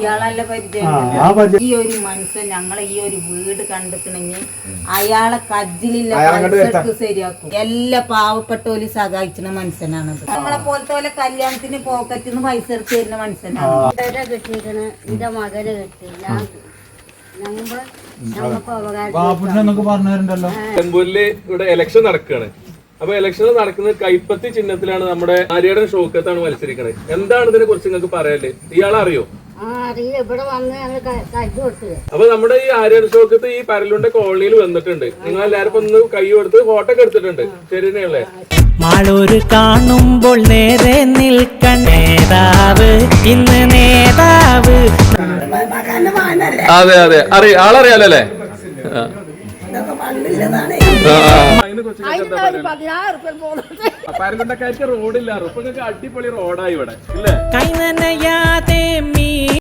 ഇയാളല്ല പരിചയം. ഈ ഒരു മനുഷ്യൻ ഞങ്ങളെ ഈ ഒരു വീട് കണ്ടിട്ടുണ്ടെങ്കിൽ അയാളെ കജ്ജിലില്ല ശരിയാക്കും. എല്ലാ പാവപ്പെട്ടോലും സഹായിക്കുന്ന മനുഷ്യനാണത്. നമ്മളെ പോലത്തെ പോലെ കല്യാണത്തിന് പോക്കറ്റിന്ന് പൈസ എടുത്ത് തരുന്ന മനുഷ്യനാണ്. കെട്ടിയിരിക്കണ എന്റെ മകന് കെട്ടി ടെമ്പൂരില് ഇവിടെ ഇലക്ഷൻ നടക്കുകയാണ്. അപ്പൊ ഇലക്ഷൻ നടക്കുന്നത് കൈപ്പത്തി ചിഹ്നത്തിലാണ്. നമ്മുടെ ആര്യാടൻ ഷൗക്കത്താണ് മത്സരിക്കുന്നത്. എന്താണ് ഇതിനെ കുറിച്ച് നിങ്ങൾക്ക് പറയാല്ലേ? ഇയാളറിയോ? അപ്പൊ നമ്മുടെ ഈ ആര്യാടൻ ഷൗക്കത്ത് ഈ പരലുണ്ട കോളനിയിൽ വന്നിട്ടുണ്ട്. നിങ്ങൾ എല്ലാവരും ഒന്ന് കൈ കൊടുത്ത് ഫോട്ടോ ഒക്കെ എടുത്തിട്ടുണ്ട്. ശരി തന്നെയല്ലേ? മാളൂര് കാണുമ്പോൾ നേരെ നിൽക്കണ്ട നേതാവ് ഇന്ന് നേതാവ്. അതെ അതെ ആളറിയാലോ അല്ലേ? പരലുണ്ടക്കാർക്ക് റോഡില്ല. ഇപ്പൊ അടിപൊളി റോഡായി ഇവിടെ ഇല്ലേ? കൈ നനയാതെ